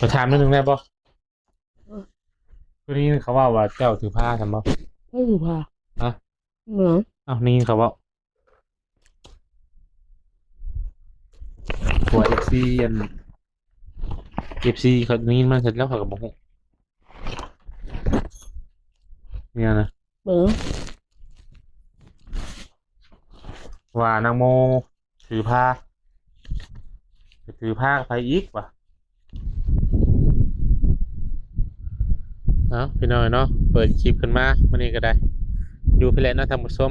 ขอถามนิดนึงได้ป่ะคือนี่เขาว่าเจ้าถือผ้าทำป่ะไม่ถือผ้าฮะเหมือนอ้าวนี่เขาว่าหัวFC อัน FC เขานี่มันเสร็จแล้วเขาก็บอกเนี่ยนะเหมือนว่านางโมถือผ้าถือผ้าไปอีกว่ะเนาะพี่น้อยเนาะเปิดคลิปขึ้นมาวันนี้ก็ได้อยู่พี่แหละเนาะทางผู้ชม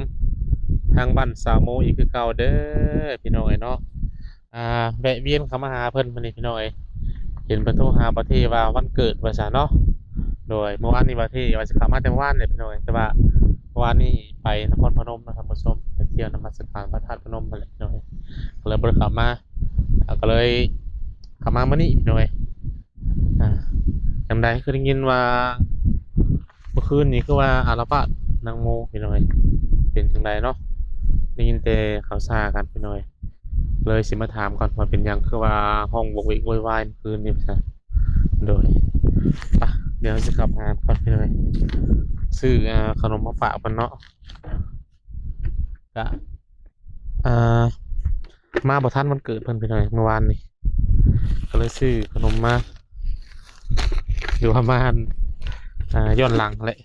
ทางบ้านสาวโมอีกคือเก่าเด้อพี่น้อยเนาะแวะเวียนเข้ามาหาเพิ่นวันนี้พี่น้อยเห็นเพิ่นโทรหาประเทศว่าวันเกิดว่าซะเนาะโดยเมื่อวานนี้ประเทศว่าจะเข้ามาแต่เมื่อวานเลยพี่น้อยแต่ว่าเมื่อวานนี้ไปนครพนมเนาะทางผู้ชมไปเที่ยวนมัสการพระธาตุพนมมาเลยพี่น้อยก็เลยบ่ได้เข้ามาก็เลยเข้ามามื้อนี้พี่น้อยอ่าจำได้คือได้ยินว่าเมื่อคืนนี้คือว่าอาละวาดนางโมพี่น้อยเป็นจังไดเนาะได้ยินแต่ข่าวสารกันพี่น้อยเลยสิมาถามก่อนว่าเป็นหยังคือว่าห้องบกเวกโวยวายเมื่อคืนนี้ซะโดยปะเดี๋ยวจะกลับมาก่อนพี่น้อยซื้อขนมมาฝากเพิ่นเนาะก็อ่ามาบ่ทันวันเกิดเพิ่นพี่น้อยเมื่อวานนี้ก็เลยซื้อขนมมาอยู่ประมาณย้อนหลังแหละ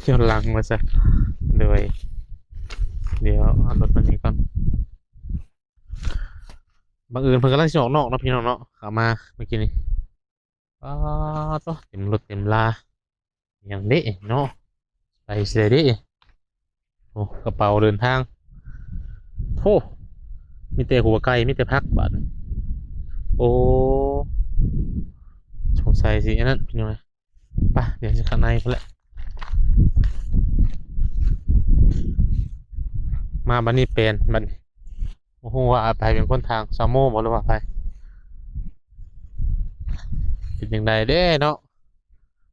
ย้อนหลังมาซะโดยเดี๋ยวเอารถมานี้ก่อนบังเอิญเพิ่นกำลังสิออกนอกเนาะพี่น้องเนาะเข้ามาเมื่อกี้นี้อ๋อตัวเต็มรถเต็มลาอย่างนี้เนาะไปเสียดิโอ้กระเป๋าเดินทางโอ้มีแต่หัวไก่มีแต่พักบัตรโอ้สงสัยสิอันนั้นพี่น้อยไปเดี๋ยวจะข้างในเพิ่นแหละมาบัดนี้เป็นบัดนี้โอ้โหว่าไปเป็นคนทางซาโม่บ่หรือว่าไปเป็นจังไดเด้เนาะ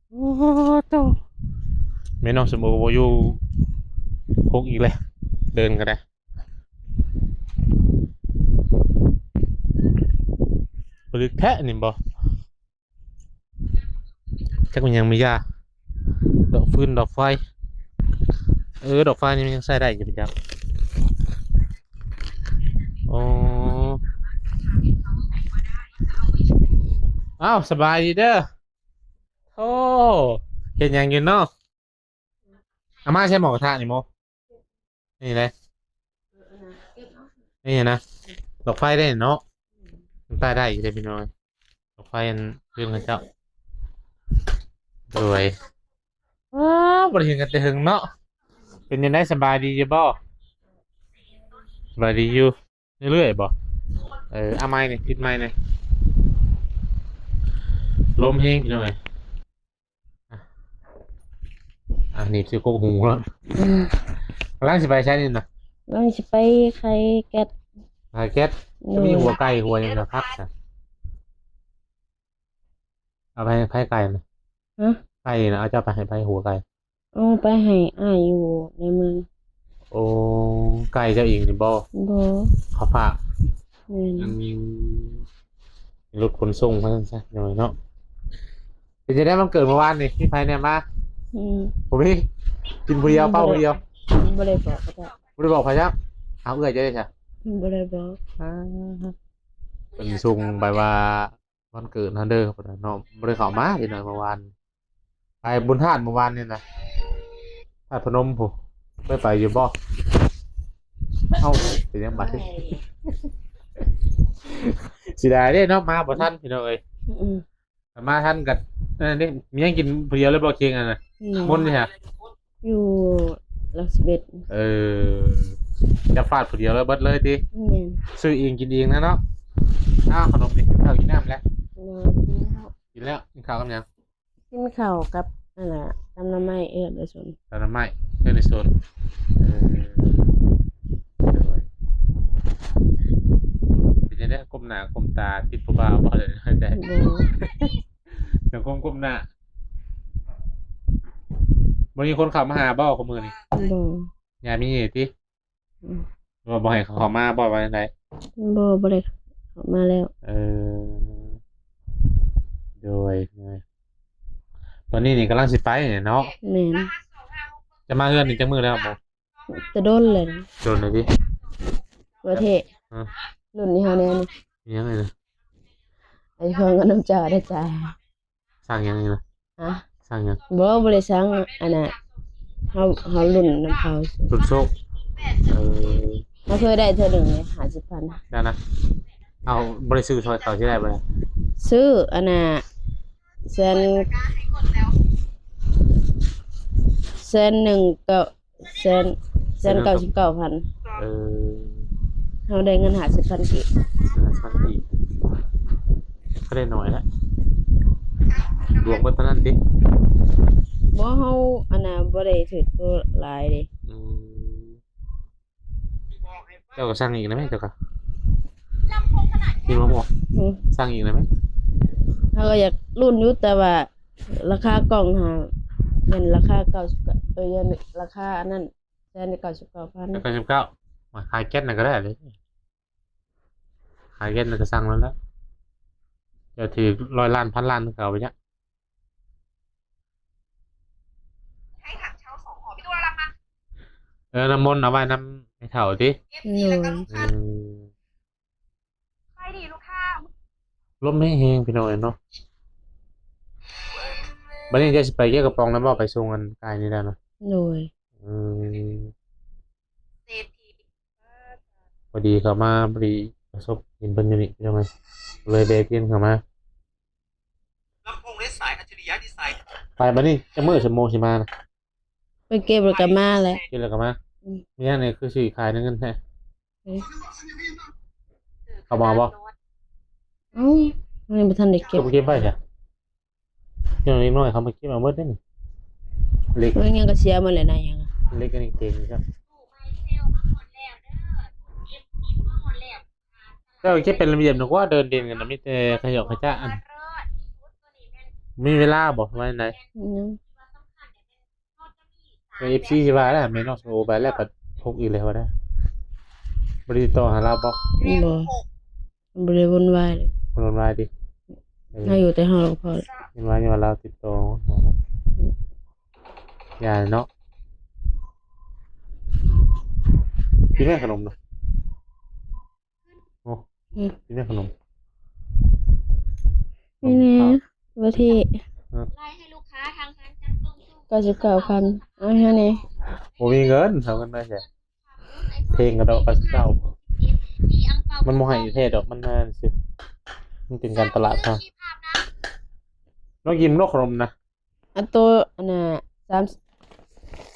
โอ้โตแม่น้องสมบูรณ์บ่อยู่พกอีกเลยเดินก็ได้บ่ลึกแท้นี่บ่จักมันยังมียาดอกฟืนดอกไฟดอกไฟนี่มันยังใช้ได้อยู่พี่จักอ๋ออ้าวสบายดีเด้อโอ้เห็นยังอยู่เนาะอาม่าใช้หมอกระทะนี่โมนี่เลยนี่นะดอกไฟได้เนาะมันใต้ได้อยู่เลยพี่น้อยดอกไฟอันเรื่องกันเจ้าโดยว้าวบริเห็นกันแต่หึงเนาะเป็นยังไงสบายดีอยู่บ่สบายดีอยู่เรื่อยๆบ่เอาไม้เนี่ยปิดไม้เนี่ยลมเฮงพี่น้อยนี่ซื้อโคกหูแล้วร่างสิไปใช้นี่นะเราจะไปใครแก๊สไก่แก๊สจะมีหัวไก่หัวยังจะพักจ้ะเอาไปให้ไก่นะฮะไก่นะเอาเจ้าไปให้ไปหัวไก่เอาไปให้อ้ายอยู่ในเมืองโอ้ไก่เจ้าเองนี่บ่บ่เขาฝากแม่นอืรถขนส่งมาซะหน่อยเนาะเดี๋ยวจะได้มันเกิดเมื่อวานนี่พี่ไฟเนี่ยมาอืมผมนี่กินคนเดียวเป้าคนเดียวบ่ได้บอกก็ได้ไม่ได้บอกพะยับเอาเอื้อยจะได้ใช่บ่ได้บอกเป็นซุงไปว่าวันเกิดนันเดอร์ครับเนาะไม่ได้เข้ามาอีกหน่อยเมื่อวานไปบุญธาตุเมื่อวานนี่นะธาตุพนมผมไม่ไปอยู่บ่เอ้าเป็นยังไงสิได้เด้เนาะมาบ่ทันพี่น้องเอ้ยอืมมาทันกันนี่มียังกินผู้เดียวเลยบ่เคียงกันน่ะมนต์นี่ฮะอยู่หลัก11เออจะฟาดผู้เดียวเลยเบิดเลยติแม่นซื้อเองกินเองนะเนาะอ้าวขนมนี่กินข้าวกินน้ำแล้วกินแล้วกินข้าวกับยังกินข้าวกับนั่นน่ะตำน้ำไม้เด้อส่วนตอนน้ำไม้เพื่อนในโซนเออเป็นยังไงก้มหน้าก้มตาติดผู้บ่าวบ่เลยแต่สังคมก้มหน้าวันนี้คนขับมาหาบ่ขมือนี่บ่อย่ามีเหตุที่บ่ให้เขามาบ่ไว้ไหนบ่ได้เข้ามาแล้วเออ อนนี้นี่กำลังสิไปเนี่ยเนาะ แม่น จะมาเฮือนอีกจักมื้อแล้วบ่ จะโดนเลยนะ โดนเลยดิ ประเทศ อ่ะ รุ่นนี้เฮาแน่นี่ มียังไงนะ ไอ้เพิ่นก็น้ำจ่าได้จ่าย สร้างยังไงนะ ฮะ สร้างยัง บ่ได้สั่งอันน่ะเฮารุ่นน้ำเขาสิ รุ่นโชคเออ เฮาเคยได้เทื่อหนึงเลย50,000 นั่นนะเอาบริสุทธิ์ซอยเขาที่ได้บ่ได้ ซื้ออันน่ะแสนหนึ่งเก้าแสน99,000 เออ เฮาได้เงิน50,000กีบ สักทีก็ได้น้อยแล้วรวมเบิดเท่านั้นดิ บ่เฮาอันน่ะบ่ได้ถือตัวหลายเด้ อืมเจ้าก็สร้างอีกนะไหมเจ้าก็มีมาบอก อือ สร้างอีกนะไหม เฮาก็อยากรุ่นอยู่แต่ว่าราคากล่องหาเงินราคา90ยันราคาอันนั้นแสน99,000 แล้วก็19มาขายแก๊สน่ะก็ได้เลยขายแก๊สน่ะก็สร้างแล้วเดี๋ยวถือ100 ล้าน1,000 ล้านเขาเอาไปเนี่ย ให้ถังเช่า2ห่อพี่ตัวรับมา น้ำมนต์เอาไว้น้ำให้เถ่าดิ FC แล้วก็ลูก อื ค้าม ไปดีลูกค้า ลมไม่แห้งพี่น้อยเนาะบัดนี้จะสิไปเกี่ยวกับปองแล้วบ่ไปส่งกันกายนี่แล้วเนาะ โดย อืม เศรษฐี พอดีเขามาพอดีประสบเห็นเพิ่นอยู่นี่ใช่ไหมเลยเบรกเกินเข้ามา ลำโพงไร้สายอัจฉริยะดีไซน์ ไปบัดนี้จะมื้อชั่วโมงสิมานะ ไปเก็บแล้วก็มาแหล้ว กินแล้วก็มา อืม มีอันนี้คือสิขายเงินแท้ เอามาบ่ เอ้ามันบ่ทันได้เก็ เก็ บบ เก็บไว้จ้ะพี่น้องนิดหน่อยเขามาเก็บเอาเบิดได้นี่เล็ก มันยังก็เสียหมดแล้วนะยังอะ เล็กกันนี่เก่งครับเจ้าเก็บเป็นระเบียบนึกว่าเดินเด่นกันนะมีแต่ขยอกขยะอันมีเวลาบ่ว่าไหน ยัง FC สิว่าแล้วแม่นอกโอไปแล้วก็พกอีกเลยว่าได้บ่ได้ติดต่อหาเราบ่ บ่ได้วุ่นวายเลย คนรายดิเออ เฮาอยู่แต่เฮาก็พอแล้ว เห็นว่านี่ว่าเราติดต่ออย่าเนาะกินแม่ขนมเนาะโอ้กินแม่ขนม นี่แน่ว่าที่ ไล่ให้ลูกค้าทางการจัดส่งสู่ 99,000เอาให้แน่ โอ้มีเงินทำกันได้ใช่เพลงกระโดดกระเจ้า มีอังเปา มันโมให้เทศดอกมันน่าสิมันเป็นการตลาดครับน้องยิมนกขนมนะ อันตัวอันน่ะ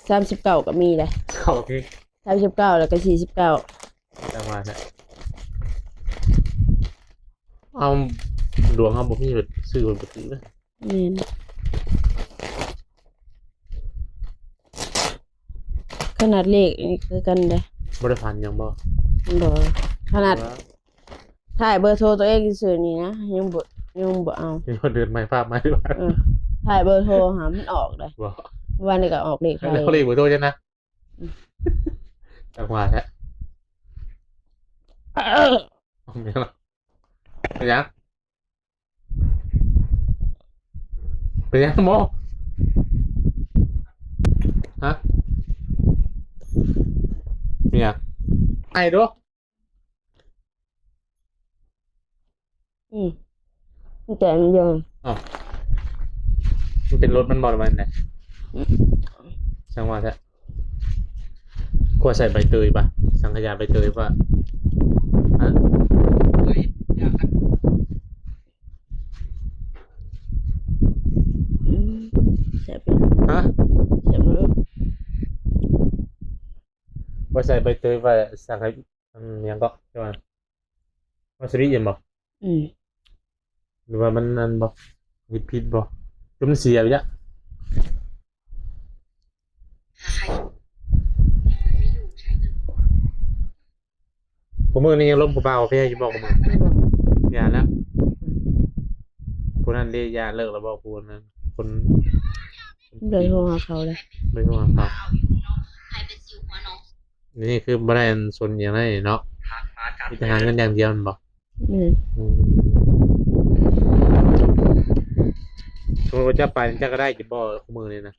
39ก็มีแหละ เข้าโอเค 39แล้วก็49 จังหวะนะเอาดวงเอาบ่มีแบบซื้อบนปกติเลย แม่นขนาดเลขนี่คือกันเด้ บริพันธ์ยังบ่ บ่ขนาดถ่ายเบอร์โทรตัวเองซื่อๆนี่นะยังบ่เอา เห็นว่าเดินไม่ภาพมาด้วย เออถ่ายเบอร์โทรหามันออกเลย บ่ วันนี้ก็ออกเลข แล้ว ให้ เขาเรียกเบอร์โทรจังนะจังหวะแท้เอาเมียละเป็นยังเป็นยังโมฮะเมียไอ้ดู มันแต่มันยัง มันเป็นรถมันบอลมันไหนช่างว่าแท้กลัวใส่ใบเตยป่ะสังขยาใบเตยป่ะฮะ เฮ้ยอยาก เสียไป ฮะ เสียไปแล้ว กลัวใส่ใบเตยป่ะสังขยายังก็ใช่ไหมวาซาบิเย็นบ่ หรือว่ามันนั่นบ่มีพิษบ่หรือมันเสียไปจ้ะ ใครไม่อยู่ใช้เงิน ผมมือนี่ยังล้มกูเบาเพี่อยู่บอกกูมือ ยาแล้วผู้นั้นเรียกยาเลิกแล้วบอกผู้นั้นคน เดินโทรหาเขาเลย ไม่ต้องมาฟัง เอาอยู่เนาะใครเป็นสิวหัวน้อง นี่คือบ่ได้อันส่วนอย่างไรเนาะ ทางมาการ มีแต่หาเงินอย่างเดียวมันบอก อืม อืม สมมติว่าจะไปจะก็ได้จะบ่คู่มือเลยนะ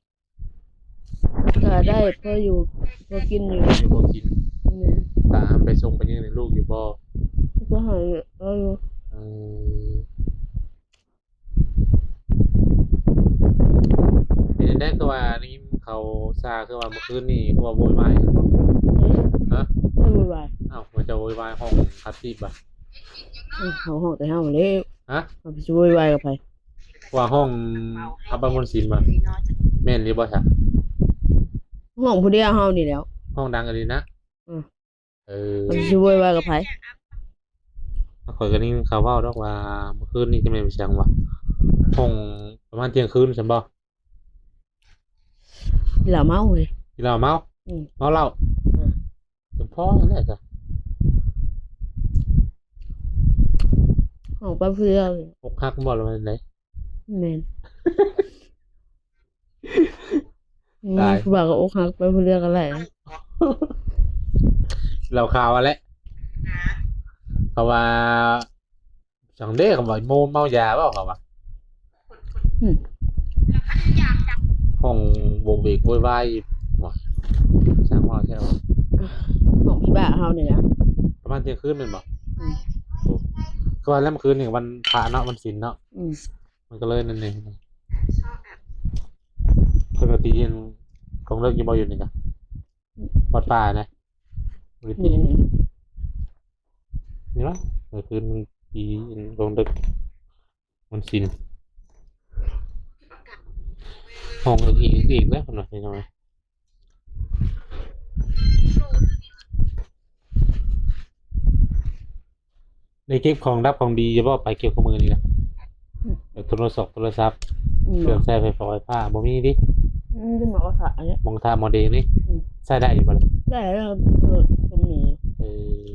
ก็ได้พออยู่พอกินอยู่ อยู่บ่กิน เนี่ย ตามไปส่งไปยังในลูกอยู่บ่ ก็หายอยู่ เออเป็นได้ก็ว่านี่เขาซาคือว่าเมื่อคืนนี่คือว่าโวยวายฮะ ไม่วุ่นวาย อ้าวมันจะโวยวายห้องคัดซีบอ่ะ เขาห้องแต่ห้องเลย ฮะ เขาไปช่วยวายกับใคร ว่าห้องอับบางคนศิลป์มาแม่นหรือบ่ใช่ ห้องผู้เดียวเฮานี่แล้ว ห้องดังอะไรนะ อืม เออ เขาไปช่วยวายกับใคร ข่อยก็นี่เขาเว้าดอกว่าเมื่อคืนนี่จะแม่นไปเชียงว่ะห้องประมาณเที่ยงคืนใช่บ่ เหล่าเมาเลย กินเหล้าเมา อืม เมาเหล้า อืม จำพ่อนั่นแหละจ้ะ ห้องไปผู้เดียวเลย อกหักบ่แล้วมันไหน แม่น ตาย บอกกับอกหักไปผู้เดียวกันแหละ เราข่าวอะไร นะ เขาว่าจังเด้เขาว่าโมเมายาเปล่าเขาว่า แล้วพันอยากจับ ห้องโวกเวกโวยวายว่ะช่างว่าแค่ว่า ห้องพี่บ้าเฮานี่แหละ ประมาณเที่ยงคืนเป็นบ่ อืม โอ้ก็วันแล้วเมื่อคืนนี่วันพระเนาะวันศีลเนาะ อืม มันก็เลยนั่นเอง ชอบแบบ ปกติยังคงเลิกอยู่บ่อยู่นี่จ้ะวัดป่านะปกติ นี่ นี่วะเมื่อคืนมันปีลงดึกมันศีลห้องอีกแล้วคนหน่อยน้อยในเก็บของรับของดีจะบ่ไปเก็บข้อมือนี่นะแบบโทรศัพท์เครื่องใช้ไฟฟ้าบ่มีดิ จะบอกว่าขาเนี่ย มองท่าโมเดลนี่ อืม ใช้ได้อยู่บ่ล่ะ ได้แล้วก็มี เออ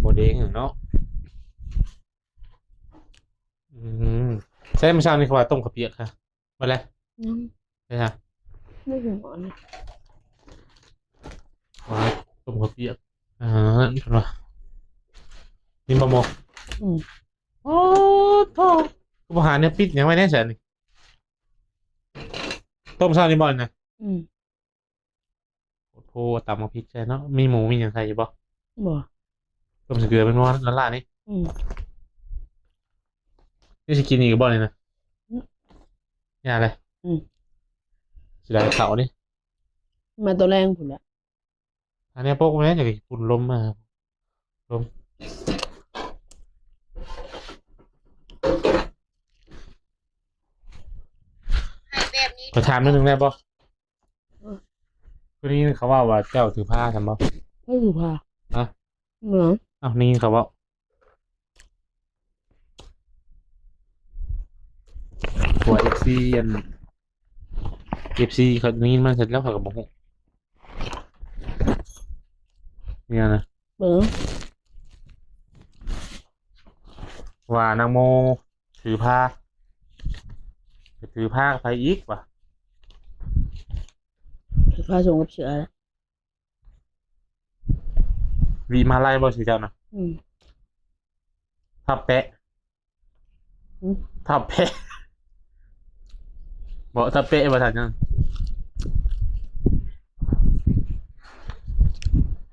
โมเดลเนาะใช้เมื่อเช้านี่เขาว่าต้มข้าวเปียกค่ะมาแล้ว ยัง ใช่ฮะ ไม่ถึงหมอน ว่าต้มข้าวเปียกนี่เป็นว่านี่บะหมก อืม โอ้โธ่กูบ่หาเนี่ยปิดยังไว้แน่แสนนี่ต้มเช้านี่บ่นะ อืม โอ้โหตำมาพริกใช่เนาะมีหมูมีอย่างใส่อยู่บ่ บ่ ต้มใส่เกลือเป็นว่าละลายนี่ อืม นี่สิกินอีกบ่เลยนะ อืม อย่าเลย อืม สิได้เขานี่ มาตัวแรงผุนละ อันนี้พวกมันอยากฝุ่นลมมาลม ให้แบบนี้ ขอถามนิดนึงได้ป่ะวันนี้เขาว่าเจ้าถือผ้าทำป่ะ ไม่ถูกพา ฮะ เหมือน อ้าวนี่เขาว่าหัวFC อัน FC เขานี่มันเสร็จแล้วเขาก็บอกเนี่ยนะ เบิ่ง ว่านางโมถือผ้าไปถือผ้าไปอีกว่ะ ถือพาส่งกับเสือแล้ว วีมาไล่บ่สิเจ้านะ อืม ทับแปะ อืม ทับแปะบอกทับแปะบ่ทันยัง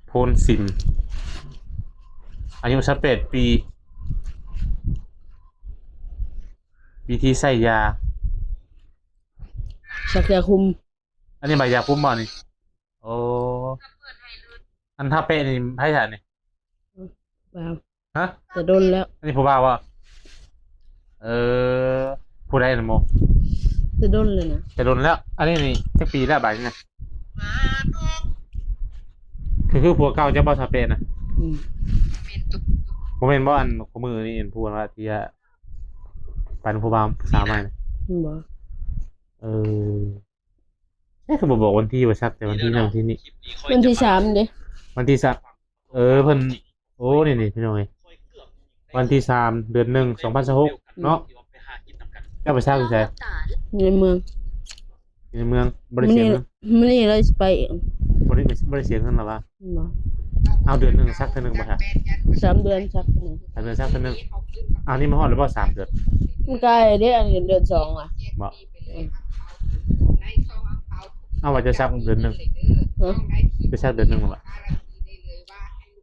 โพนสินอายุ18 ปีวิธีใส่ยา ชักยาคุม อันนี้ใบยาพุ่มบ่นี่โอ้อันทับแปะนี่ให้ถ่านนี่ บ่าว ฮะ แต่โดนแล้ว อันนี้ผู้บ่าวว่าผู้ใดนะโม แต่โดนเลยนะ จะโดนแล้ว อันนี้นี่จักปีแล้วใบนี่นะคือผัวเก่าจะบ่ทับแปะนะ อืม เป็นตุก ผมเป็นบ่อันขมือนี่เห็นพูดว่าที่จะปันผู้บ่าวสาวใหม่นะ บ่ คือบอกวันที่ว่าชักแต่วันที่นั่นวันที่นี่ วันที่3เด้ วันที่สักเพิ่นโอ้นี่พี่น้อยวันที่3 เดือน 1 2026เนาะเจ้าไปชักอยู่ไส อยู่ในเมือง อยู่ในเมืองบ่ได้เสียเงิน มื้อนี้เราสิไปเอง บ่ได้เสียเงินหรอวะ บ่ เอาเดือน 1สักเทื่อนึงบ่ฮะ 3 เดือนชักหนึ่ง เดือนสักเทื่อนึงเอานี่มาฮอดแล้วบ่3 เดือน มันใกล้เด้อันนี้เดือนสองอ่ะ บ่เอาว่าจะซักเดือนหนึงจะซักเดือนหนึงบ่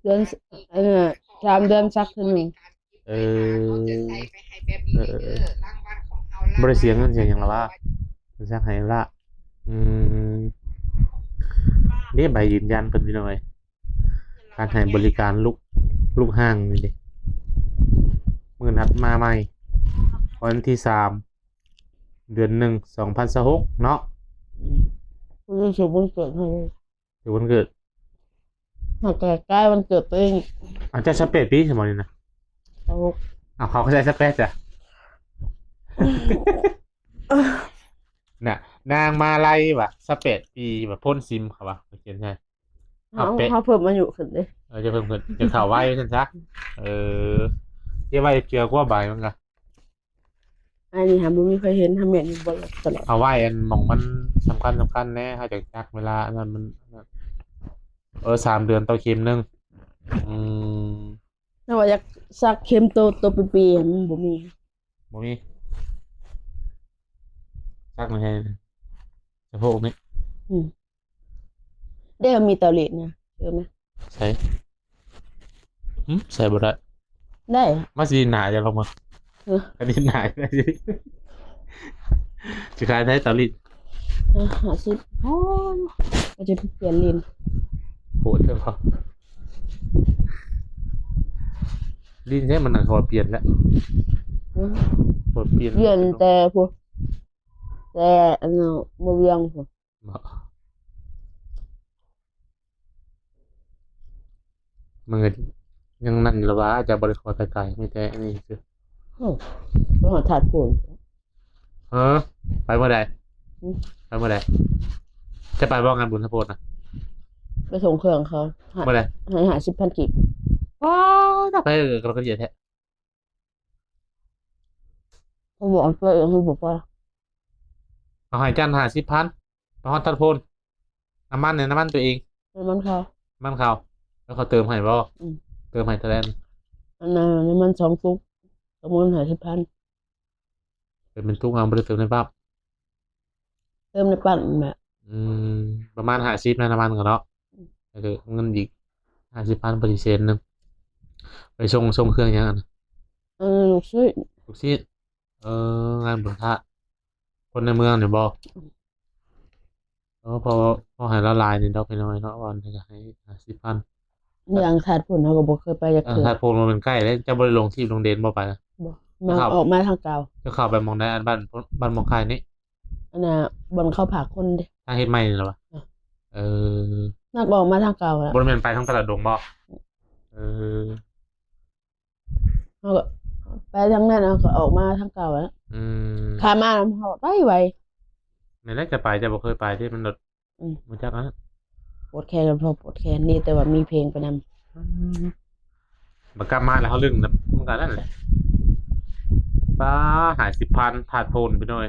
เดือน3 เดือนซักทีหนึ่ง เออบ่ได้เสียเงินเสียหยังล่ะว่าจะซักให้ละอืมนี่ใบยืนยันเพิ่นพี่น้อยการให้บริการลูกห้างนี่ดิมื้อนัดมาใหม่วันที่3 เดือน 1 2026เนาะ คุณรู้สึกวันเกิดให้ เดี๋ยววันเกิด หากใกล้วันเกิดตัวเอง อาจจะสเปซปีใช่ไหมนี่นะ เอา เอาเขาก็ใช้สเปซจ้ะ น่ะนางมาไล่วะสเปซปีแบบพ่นซิมเขาวะเขียนใช่ เขาเพิ่มมาอยู่ขึ้นเลย จะเพิ่มเงินจะข่าวไว้ฉันซะเดี๋ยวไว้เกี่ยวกับว่าใบมันกัน อันนี้ค่ะมันไม่เคยเห็นทำอย่างนี้บ่อยตลอด เอาไว้อันหมองมันสำคัญแน่เขาจะจักเวลาอันนั้นมัน3 เดือนต่อเข็มหนึงอืม ถ้าว่าอยากซักเข็มตัวปีๆมันบ่มี บ่มีจักมาให้สะโพกนี่ ได้มีเตารีดนะเชื่อไหม ใส่ใส่บ่ได้ ได้ มาสีหนาจะลงมา อันนี้หนาได้สิจะขายได้ตอลิด 50อ๋อก็จะเปลี่ยนลิ้น โหดเถอะครับลิ้นใช่มันหนักพอเปลี่ยนแล้วพอเปลี่ยน เปลี่ยนแต่พวกแต่อันนั้นบ่เวียงพวก มันก็ยังนั่นอยู่แล้วว่าจะบริโภคไกลๆไม่แต่อันนี้คือ ไปหาถาดปูน ไปเมื่อใดไปเมื่อใดจะไปบ้างงานบุญทะโพนนะ ไปส่งเครื่องเขา เมื่อใด ให้50,000 กีบ ถ้าไปเราก็เยอะแท้ เขาบอกไปเขาบอกว่า เอาให้จัน50,000ไปฮอดทัดโพนน้ำมันเนี่ยน้ำมันตัวเอง มันเขา มันเขาแล้วเขาเติมให้บ่เติมให้เท่าไหร่ อันนั้นมัน2 ฟุก50,000 เป็นตู้งานบริเติมในปั๊บ เติมในปั่นแบบ ประมาณ50นะน้ำมันกันเนาะเงินอีก50,000 %นึงไปส่งเครื่องยังไง ลูกซื้อ ทุกที่งานบุญพระคนในเมืองเนี่ยบอกพอให้ละลายนี่ดอกไปหน่อยเนาะวันนี้ก็ให้50,000อย่างถาดปูนเขาก็บ่เคยไปจักเทื่อ ถ้าโพลมันเป็นใกล้แล้วจะบริลงที่โรงเรียนบ่ไปนะ มาออกมาทางเก่า จะเข้าไปมองได้อันบ้านมองคายนี่ อันน่ะบนเข้าผากคนเด้ ทางเฮ็ดใหม่นี่เหรอวะอ นักออกมาทางเก่าแล้ว บริเวณไปทางตลาดดงบ่อ เขาก็ไปทางนั้นเขาก็ออกมาทางเก่าแล้ว ขามาเขาได้ไว ในแรกจะไปจะบ่เคยไปที่มันรถมันจักนะ ปวดแขนพอปวดแขนนี่แต่ว่ามีเพลงไปนำ มากลับมาแล้วเขาลึงนะมันก็นั่นแหละป้าหาย10,000ถาดโพนไปหน่อย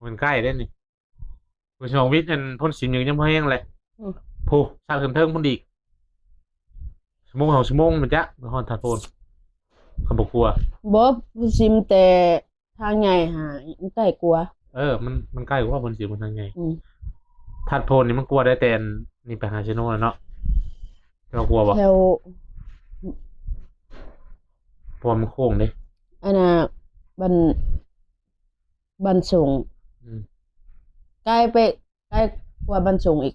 มันใกล้ได้นี่คุณชงวิทย์นั่นพ่นสินยังบ่แห้งเลยโพสร้างเทิงพ่นอีกชั่วโมง2 ชั่วโมงมันจะมาฮอดถาดโพนเขาบ่กลัว บ่ซิมแต่ทางใหญ่หาใกล้กลัว มันใกล้กว่าพ่นสินมันทางไงถาดโพนนี่มันกลัวได้แต่นี่ไปหาชิโน่แล้วเนาะเรากลัวบ่ แถว เพราะมันโค้งเด้ อันน่ะบันส่งใกล้กว่าบันส่งอีก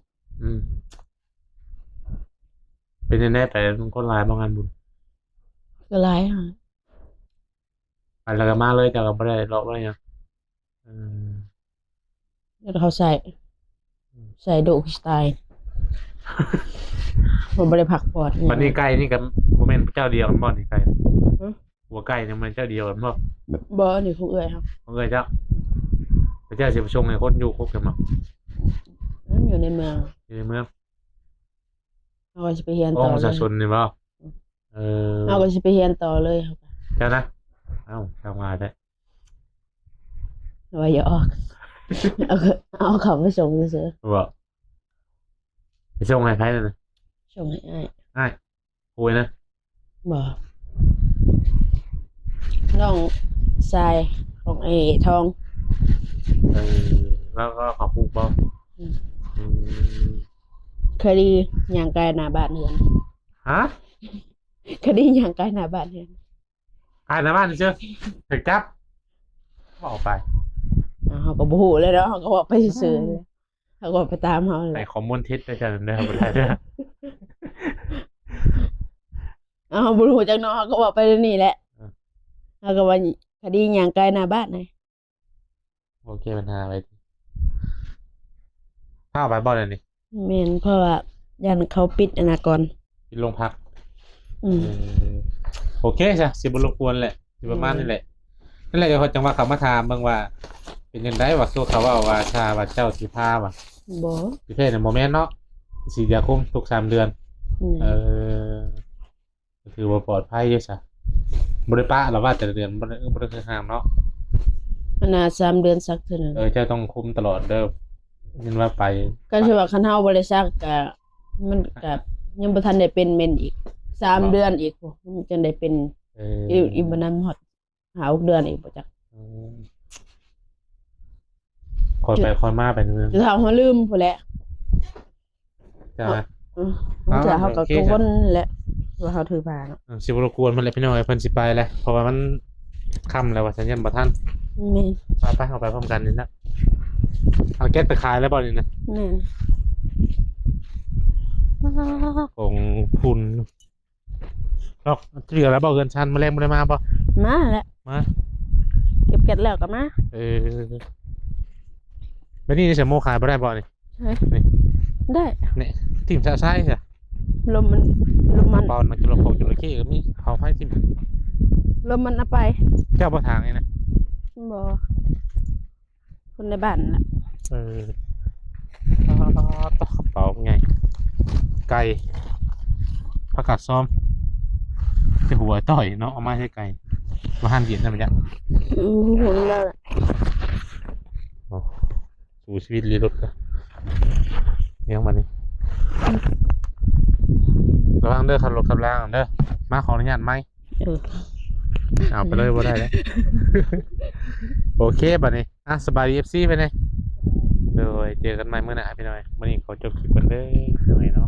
เป็นแน่ๆไปคนร้ายบ่งานบุญ ก็หลายหา ไปแล้วก็มาเลยแต่ก็บ่ได้เลาะบ่ได้หยัง แล้วเขาใส่โดกสไตล์ผมบ่ได้พักผ่อน บัดนี้ไก่นี่ก็บ่แม่นเจ้าเดียวกันบ่นี่ไก่หัวไก่นี่มันเจ้าเดียวกันบ่ บ่นี่ผู้เอื้อยครับ ของเอ้ยเจ้าพระเจ้าสิไปชงให้คนอยู่ครบกันบ่ มันอยู่ในเมือง อยู่ในเมือง เราก็สิไปเรียน ข ต่ อ อง ประ เล ชาย ชนนี่บ่เราก็สิไปเรียนต่อเลยครับ เจ้านะเอ้าทำงานได้ ว่าอย่าออกเอาเขาไปส่งซื่อ บ่ไปชงให้ใครนั่นน่ะ ๆส่งให้อ้าย อ้ายคุยนะ บ่น้องทราย ของไอ้ทอง เออแล้วก็ขอปลูกบ่ อืม อืม คดีอย่างไกลหน้าบ้านเฮือน ฮะ คดีอย่างไกลหน้าบ้านเฮือน ขายหน้าบ้านเชื่อถึงจับบอกไป เขาก็บ่ฮู้เลยเนาะเขาก็บอกไปซื่อๆเลยเขาก็ไปตามเขาเล ไอ้ ย ข้อมูลเท็จได้จังเด้อบ่ได้เด้อ เขาบ่รู้จักเนาะเขาก็บอกไปเดี๋ยวนี่แหละเขาก็ว่าคดีอย่างไกลหน้าบ้านไง โอเคปัญหาไปพาไปบ่ได้นี่ แม่นเพราะว่ายันเขาปิดอนาก่อน ที่โรงพัก อืม โอเคจ้ะสิบ่รบกวนแหละสิประมาณนี้แหละนั่นแหละเดี๋ยวเขาจังว่าเขามาถามเบิ่งว่า เป็นจังไดว่าสู้เขาว่าชาว่าเจ้าสิพาว่า บ่ สิเพศน่ะบ่แม่นเนาะสิยาคุมทุก3 เดือน เออก็ถือว่าปลอดภัยอยู่จ้ะบ่ได้ปะหรอกว่าแต่ละเดือนบ่ได้คือห้ามเนาะ มันน่า3 เดือนสักเทื่อนึง เจ้าต้องคุมตลอดเด้อยินว่าไป ก็คือว่าคันเฮาบ่ได้ซักก็มันก็ยังบ่ทันได้เป็นเมนอีก3 เดือนอีกมันจังได้เป็น เออ อีกบ่นานฮอด5-6 เดือนอีกบ่จัก อืมคอยไปคอยมาไปนึง คือเฮาลืมพุ่นแหละ จ้ะ มันจะเฮาก็ โอเค กัง จ้ะ วลแหละว่าเฮาถือผ้าเนาะ สิบ่รบกวนมันแหละพี่น้อยเพิ่นสิไปแหละเพราะว่ามันค่ำแล้วว่าสัญญาณบ่ทัน แม่น ไปเอาไปพร้อมกันนี่นะเอาแก๊สไปขายแล้วบ่นี่นะ แม่น ของคุณดอกเหลือแล้วบ่เงินชั้นแมลงบ่ได้มาบ่ มาแล้ว มา เก็บเก็ดแล้วก็มา เออแล้วนี่จะโมขายบ่ได้บ่นี่ ได้ นี่ทีมชาไซส์จ้ะ ลมมัน ปอนมาจุลโคจุลขี้ก็มีเขาไฟทีม ลมมันเอาไป เจ้าบ่ทางนี่นะ บ่คนในบ้านล่ะ เออต่อกระเป๋าไงไก่ผักกาดซ้อมจะหัวต่อยเนาะเอามาให้ไก่มาหั่นเย็นได้มั้ยจ๊ะ หุ่นแล้วล่ะ สู่ชีวิตรีรถก็เลี้ยงมันนี่ระวังเด้อขับรถขับล่างเด้อมาขออนุญาตไหม เออ เอาไปเลยว่าได้แล้ว โอเคบัดนี้สบายดีFC ไปเลยเดี๋ยวเจอกันใหม่เมื่อหน้าพี่น้อยวันนี้ขอจบคลิปกันเลยหน่อยเนาะ